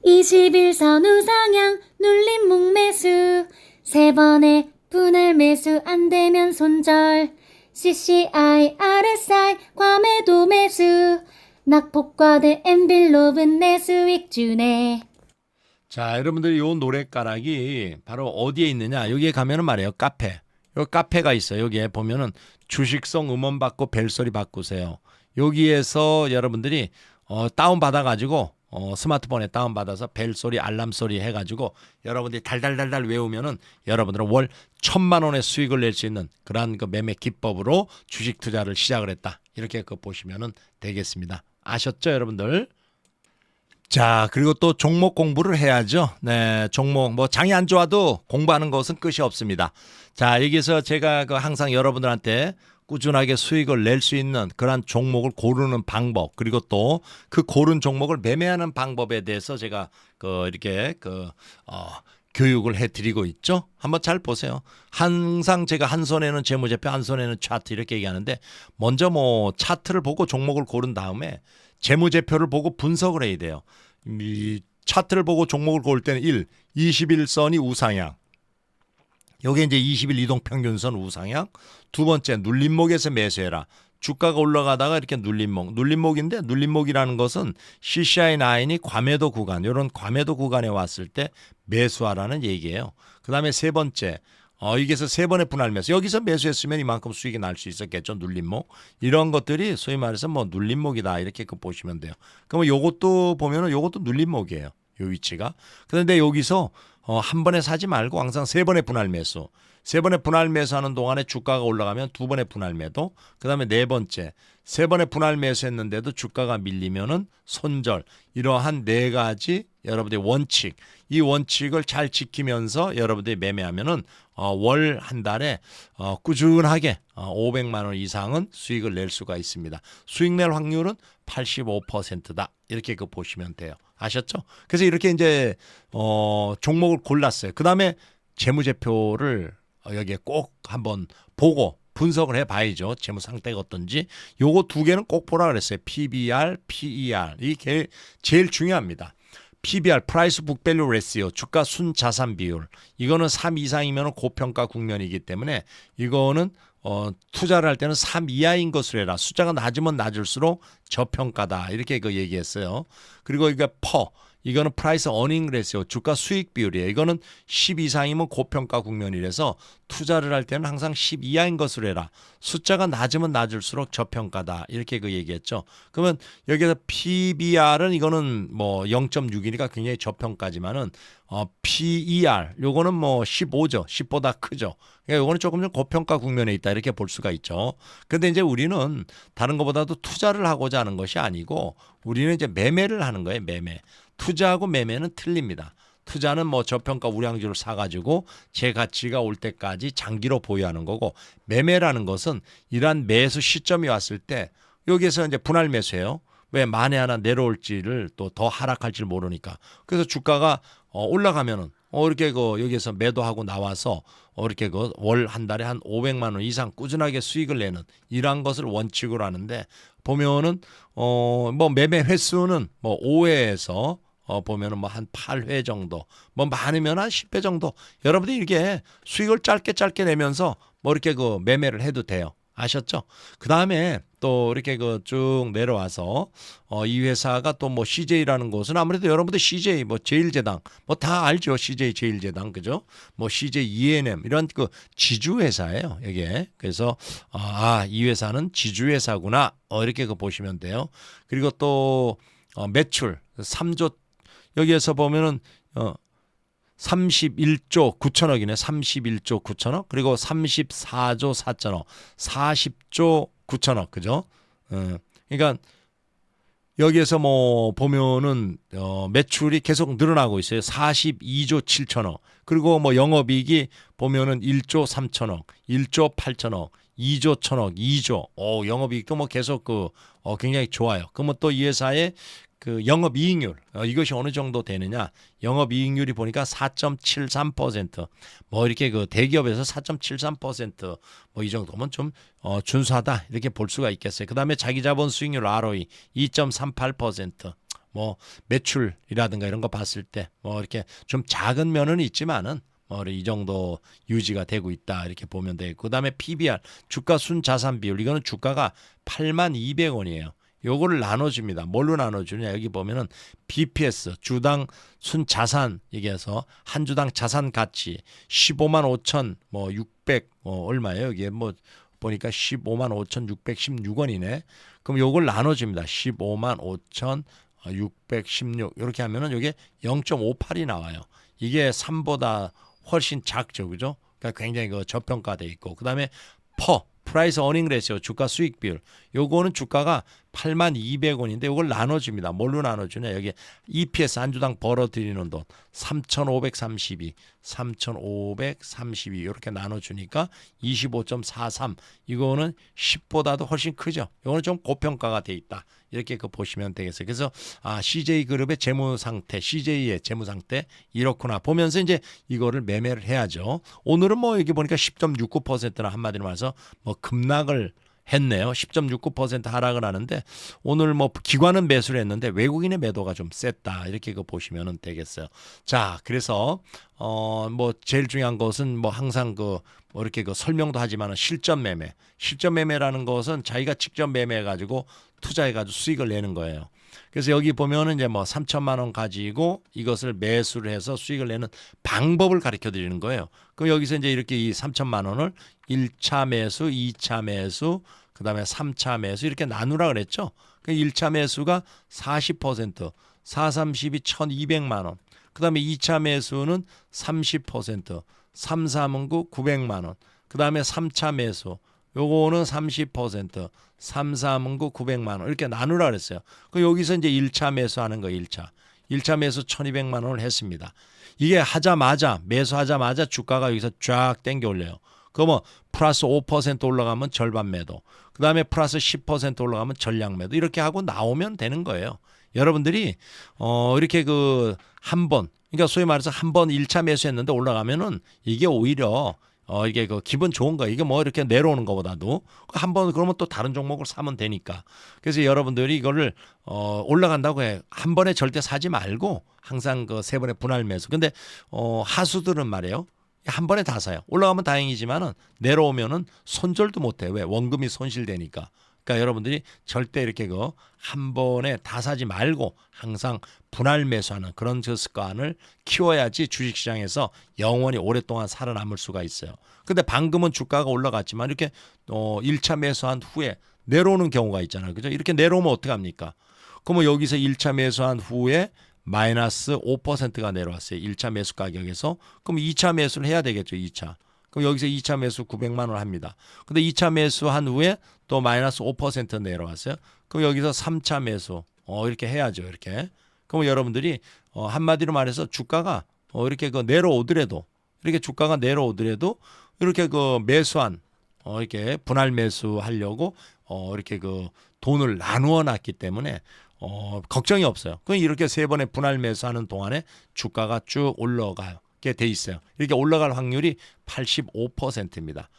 21선 우상향 눌림목 매수 3번에 분할 매수 안되면 손절 CCI, RSI 과매도 매수 낙폭과대 엔빌롭은 내 수익 주네. 자, 여러분들이 요 노랫가락이 바로 어디에 있느냐? 여기에 가면은 말이에요. 카페. 요 카페가 있어요. 여기에 보면은 주식성 음원 받고 벨소리 바꾸세요. 여기에서 여러분들이 다운 받아 가지고 스마트폰에 다운 받아서 벨소리 알람 소리 해 가지고 여러분들이 달달달달 외우면은 여러분들은 월 1,000만 원의 수익을 낼 수 있는 그러한 매매 기법으로 주식 투자를 시작을 했다. 이렇게 보시면은 되겠습니다. 아셨죠, 여러분들? 자, 그리고 또 종목 공부를 해야죠. 네, 종목 뭐 장이 안 좋아도 공부하는 것은 끝이 없습니다. 자, 여기서 제가 항상 여러분들한테 꾸준하게 수익을 낼 수 있는 그러한 종목을 고르는 방법 그리고 또 그 고른 종목을 매매하는 방법에 대해서 제가 이렇게 교육을 해드리고 있죠. 한번 잘 보세요. 항상 제가 한 손에는 재무제표, 한 손에는 차트 이렇게 얘기하는데 먼저 뭐 차트를 보고 종목을 고른 다음에 재무제표를 보고 분석을 해야 돼요. 이 차트를 보고 종목을 고를 때는 21선이 우상향. 여기 이제 20일 이동평균선 우상향. 두 번째 눌림목에서 매수해라. 주가가 올라가다가 이렇게 눌림목인데 눌림목이라는 것은 CCI9이 과매도 구간 이런 과매도 구간에 왔을 때 매수하라는 얘기예요. 그다음에 세 번째 여기서 3번의 분할 매수 여기서 매수했으면 이만큼 수익이 날 수 있었겠죠. 눌림목 이런 것들이 소위 말해서 뭐 눌림목이다 이렇게 보시면 돼요. 그러면 요것도 보면은 요것도 눌림목이에요. 요 위치가. 그런데 여기서 한 번에 사지 말고 항상 3번의 분할 매수. 3번의 분할 매수하는 동안에 주가가 올라가면 2번의 분할 매도. 그다음에 네 번째 3번의 분할 매수했는데도 주가가 밀리면은 손절. 이러한 4가지 여러분들의 원칙, 이 원칙을 잘 지키면서 여러분들이 매매하면은 월 한 달에 꾸준하게 500만 원 이상은 수익을 낼 수가 있습니다. 수익 낼 확률은 85%다. 이렇게 보시면 돼요. 아셨죠? 그래서 이렇게 이제 종목을 골랐어요. 그다음에 재무제표를 여기에 꼭 한번 보고 분석을 해봐야죠. 재무 상태가 어떤지. 요거 두 개는 꼭 보라 그랬어요. PBR, PER. 이게 제일 중요합니다. PBR, Price Book Value Ratio, 주가 순자산 비율. 이거는 3 이상이면 고평가 국면이기 때문에 이거는 투자를 할 때는 3 이하인 것으로 해라. 숫자가 낮으면 낮을수록 저평가다. 이렇게 얘기했어요. 그리고 이게 퍼. 이거는 프라이스 어닝 레시오, 주가 수익 비율이에요. 이거는 10 이상이면 고평가 국면이라서 투자를 할 때는 항상 10 이하인 것으로 해라. 숫자가 낮으면 낮을수록 저평가다. 이렇게 얘기했죠. 그러면 여기서 PBR은 이거는 뭐 0.6이니까 굉장히 저평가지만은 PER 요거는 뭐 15죠. 10보다 크죠. 그러니까 요거는 조금 좀 고평가 국면에 있다. 이렇게 볼 수가 있죠. 근데 이제 우리는 다른 것보다도 투자를 하고자 하는 것이 아니고 우리는 이제 매매를 하는 거예요. 매매. 투자하고 매매는 틀립니다. 투자는 뭐 저평가 우량주를 사가지고 제 가치가 올 때까지 장기로 보유하는 거고, 매매라는 것은 이러한 매수 시점이 왔을 때 여기에서 이제 분할 매수예요. 왜 만에 하나 내려올지를 또 더 하락할지를 모르니까. 그래서 주가가 올라가면은 이렇게 여기에서 매도하고 나와서 이렇게 월 한 달에 한 500만 원 이상 꾸준하게 수익을 내는 이러한 것을 원칙으로 하는데, 보면은 뭐 매매 횟수는 뭐 5회에서 보면은 뭐 한 8회 정도, 뭐 많으면 한 10회 정도. 여러분들이 이렇게 수익을 짧게 내면서 뭐 이렇게 매매를 해도 돼요. 아셨죠? 그 다음에 또 이렇게 쭉 내려와서 이 회사가 또 뭐 CJ라는 곳은 아무래도 여러분들 CJ 뭐 제일제당 뭐 다 알죠. CJ 제일제당, 그죠? 뭐 CJ ENM 이런 지주 회사예요. 이게. 그래서 이 회사는 지주 회사구나. 이렇게 보시면 돼요. 그리고 또 매출 3조, 여기에서 보면은 31조 9천억이네. 31조 9천억. 그리고 34조 4천억. 40조 9천억. 그죠? 그러니까 여기에서 뭐 보면은 매출이 계속 늘어나고 있어요. 42조 7천억. 그리고 뭐 영업이익이 보면은 1조 3천억, 1조 8천억, 2조 1천억, 2조. 영업이익도 뭐 계속 굉장히 좋아요. 그러면 또 이 회사의 영업이익률, 이것이 어느 정도 되느냐? 영업이익률이 보니까 4.73%. 뭐 이렇게 대기업에서 4.73% 뭐 이 정도면 좀 준수하다 이렇게 볼 수가 있겠어요. 그다음에 자기자본 수익률 ROE 2.38%. 뭐 매출이라든가 이런 거 봤을 때 뭐 이렇게 좀 작은 면은 있지만은 뭐 이 정도 유지가 되고 있다 이렇게 보면 되고, 그다음에 PBR, 주가 순자산 비율, 이거는 주가가 82,200원이에요. 요거를 나눠줍니다. 뭘로 나눠주냐? 여기 보면은 BPS, 주당 순자산, 얘기해서 한 주당 자산 가치 15만 5천 뭐 600 얼마예요? 여기에 뭐 보니까 15만 5,616원이네. 그럼 요걸 나눠줍니다. 15만 5,616 이렇게 하면은 요게 0.58이 나와요. 이게 3보다 훨씬 작죠, 그죠? 그러니까 굉장히 저평가돼 있고, 그다음에 프라이스 어닝 레시오, 주가 수익 비율. 요거는 주가가 82,200원인데 요걸 나눠줍니다. 뭘로 나눠주냐? 여기 EPS 한 주당 벌어들이는 돈 3,532 이렇게 나눠주니까 25.43. 이거는 10보다도 훨씬 크죠. 요거는 좀 고평가가 돼 있다. 이렇게 보시면 되겠어요. 그래서 CJ그룹의 재무 상태, CJ의 재무 상태 이렇구나 보면서 이제 이거를 매매를 해야죠. 오늘은 뭐 여기 보니까 10.69%나 한마디로 말해서 뭐 급락을 했네요. 10.69% 하락을 하는데, 오늘 뭐 기관은 매수를 했는데 외국인의 매도가 좀 셌다 이렇게 보시면 되겠어요. 자, 그래서 뭐 제일 중요한 것은 뭐 항상 뭐 이렇게 설명도 하지만 실전 매매라는 것은 자기가 직접 매매해 가지고 투자해 가지고 수익을 내는 거예요. 그래서 여기 보면은 이제 뭐 3천만 원 가지고 이것을 매수를 해서 수익을 내는 방법을 가르쳐 드리는 거예요. 그럼 여기서 이제 이렇게 이 3천만 원을 1차 매수, 2차 매수, 그다음에 3차 매수 이렇게 나누라 그랬죠. 그 1차 매수가 40%, 4, 32, 1,200만 원. 그다음에 2차 매수는 30%, 3, 3은 900만 원. 그다음에 3차 매수 요거는 30%, 3, 3은 900만 원 이렇게 나누라 그랬어요. 그 여기서 이제 1차 매수하는 거 1차. 1차 매수 1200만 원을 했습니다. 이게 하자마자 매수하자마자 주가가 여기서 쫙 땡겨 올려요. 그러면 플러스 5% 올라가면 절반 매도, 그 다음에 플러스 10% 올라가면 전량 매도 이렇게 하고 나오면 되는 거예요. 여러분들이 이렇게 그 한 번, 그러니까 소위 말해서 한 번 1차 매수했는데 올라가면은 이게 오히려 이게 그 기분 좋은 거예요. 이게 뭐 이렇게 내려오는 것보다도 한 번 그러면 또 다른 종목을 사면 되니까. 그래서 여러분들이 이거를 올라간다고 해 한 번에 절대 사지 말고 항상 그 세 번의 분할 매수. 근데 하수들은 말이에요. 한 번에 다 사요. 올라가면 다행이지만은 내려오면은 손절도 못 해. 왜? 원금이 손실되니까. 그러니까 여러분들이 절대 이렇게 그 한 번에 다 사지 말고 항상 분할 매수하는 그런 저 습관을 키워야지 주식시장에서 영원히 오랫동안 살아남을 수가 있어요. 근데 방금은 주가가 올라갔지만 이렇게 1차 매수한 후에 내려오는 경우가 있잖아요. 그죠? 이렇게 내려오면 어떻게 합니까? 그러면 여기서 1차 매수한 후에 마이너스 5%가 내려왔어요. 1차 매수 가격에서. 그럼 2차 매수를 해야 되겠죠. 2차. 그럼 여기서 2차 매수 900만 원 합니다. 근데 2차 매수한 후에 또 마이너스 5% 내려왔어요. 그럼 여기서 3차 매수 이렇게 해야죠. 이렇게. 그럼 여러분들이 한마디로 말해서 주가가 이렇게 그 내려오더라도 이렇게 주가가 내려오더라도 이렇게 그 매수한 이렇게 분할 매수하려고 이렇게 그 돈을 나누어 놨기 때문에 걱정이 없어요. 그럼 이렇게 세 번의 분할 매수하는 동안에 주가가 쭉 올라가게 돼 있어요. 이렇게 올라갈 확률이 85%입니다.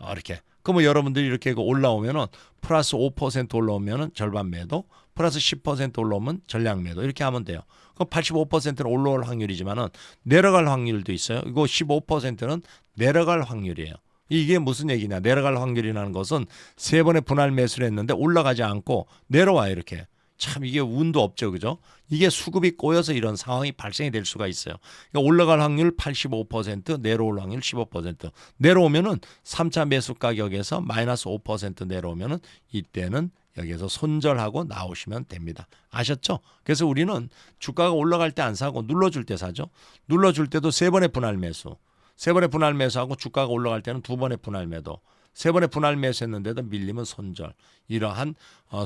이렇게. 그러면 여러분들이 이렇게 올라오면은 플러스 5% 올라오면은 절반 매도, 플러스 10% 올라오면 전량 매도 이렇게 하면 돼요. 그럼 85%는 올라올 확률이지만은 내려갈 확률도 있어요. 이거 15%는 내려갈 확률이에요. 이게 무슨 얘기냐? 내려갈 확률이라는 것은 세 번의 분할 매수를 했는데 올라가지 않고 내려와요. 이렇게. 참 이게 운도 없죠. 그죠? 이게 수급이 꼬여서 이런 상황이 발생이 될 수가 있어요. 그러니까 올라갈 확률 85%, 내려올 확률 15%. 내려오면은 3차 매수 가격에서 마이너스 5% 내려오면은 이때는 여기에서 손절하고 나오시면 됩니다. 아셨죠? 그래서 우리는 주가가 올라갈 때 안 사고 눌러줄 때 사죠. 눌러줄 때도 세 번의 분할 매수. 세 번의 분할 매수하고 주가가 올라갈 때는 두 번의 분할 매도. 세 번의 분할 매수했는데도 밀리면 손절. 이러한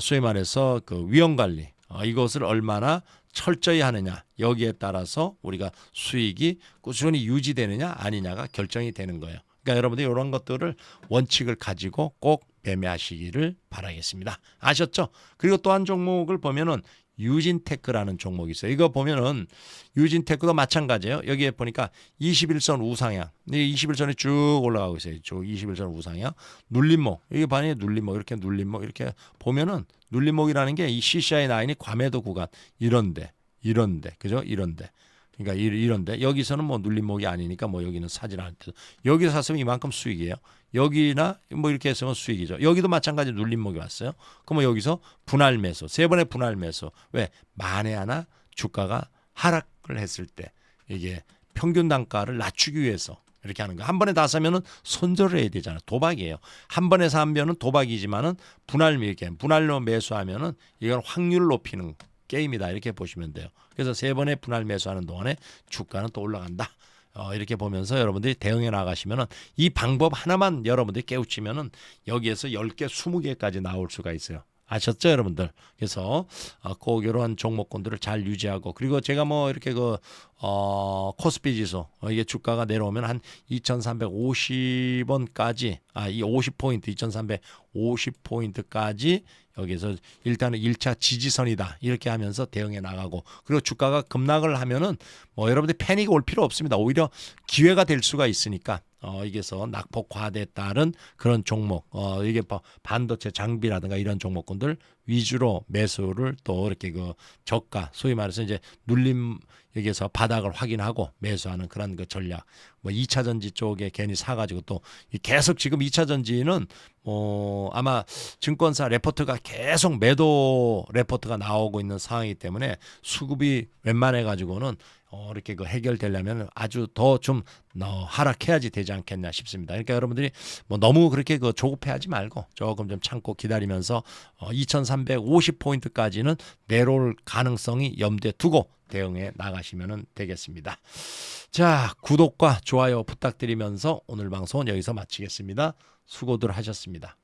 소위 말해서 그 위험 관리 이것을 얼마나 철저히 하느냐 여기에 따라서 우리가 수익이 꾸준히 유지되느냐 아니냐가 결정이 되는 거예요. 그러니까 여러분들이 이런 것들을 원칙을 가지고 꼭 매매하시기를 바라겠습니다. 아셨죠? 그리고 또 한 종목을 보면은 유진테크라는 종목이 있어요. 이거 보면은 유진테크도 마찬가지예요. 여기에 보니까 21선 우상향. 이 21선이 쭉 올라가고 있어요. 쭉 21선 우상향. 눌림목. 이게 반이 눌림목. 이렇게 눌림목. 이렇게 보면은 눌림목이라는 게 이 CCI 라인이 과매도 구간 이런데. 그죠? 이런데. 그러니까 이런데 여기서는 뭐 눌림목이 아니니까 뭐 여기는 사질 않을 때 여기서 샀으면 이만큼 수익이에요. 여기나 뭐 이렇게 했으면 수익이죠. 여기도 마찬가지 눌림목이 왔어요. 그러면 여기서 분할 매수, 세 번의 분할 매수. 왜? 만에 하나 주가가 하락을 했을 때 이게 평균 단가를 낮추기 위해서 이렇게 하는 거예요. 한 번에 다 사면은 손절을 해야 되잖아요. 도박이에요. 한 번에 사면은 도박이지만은 분할로 매수하면은 이건 확률을 높이는 게임이다 이렇게 보시면 돼요. 그래서 세 번의 분할 매수하는 동안에 주가는 또 올라간다. 이렇게 보면서 여러분들이 대응해 나가시면은 이 방법 하나만 여러분들이 깨우치면은 여기에서 10개, 20개까지 나올 수가 있어요. 아셨죠, 여러분들? 그래서 꼭 이러한 종목군들을 잘 유지하고 그리고 제가 뭐 이렇게 코스피 지수 이게 주가가 내려오면 한 2,350원까지 이 50포인트 2,350포인트까지 여기서 일단은 1차 지지선이다 이렇게 하면서 대응해 나가고 그리고 주가가 급락을 하면은 뭐 여러분들 패닉이 올 필요 없습니다. 오히려 기회가 될 수가 있으니까 이게서 낙폭 과대에 따른 그런 종목 이게 반도체 장비라든가 이런 종목군들 위주로 매수를 또 이렇게 그 저가 소위 말해서 이제 눌림 여기서 바닥을 확인하고 매수하는 그런 그 전략. 뭐 2차 전지 쪽에 괜히 사가지고 또 계속 지금 2차 전지는 아마 증권사 레포트가 계속 매도 레포트가 나오고 있는 상황이기 때문에 수급이 웬만해 가지고는 이렇게 그 해결되려면 아주 더 좀 하락해야지 되지 않겠나 싶습니다. 그러니까 여러분들이 뭐 너무 그렇게 그 조급해하지 말고 조금 좀 참고 기다리면서 2,350포인트까지는 내려올 가능성이 염두에 두고 대응해 나가시면 되겠습니다. 자, 구독과 좋아요 부탁드리면서 오늘 방송은 여기서 마치겠습니다. 수고들 하셨습니다.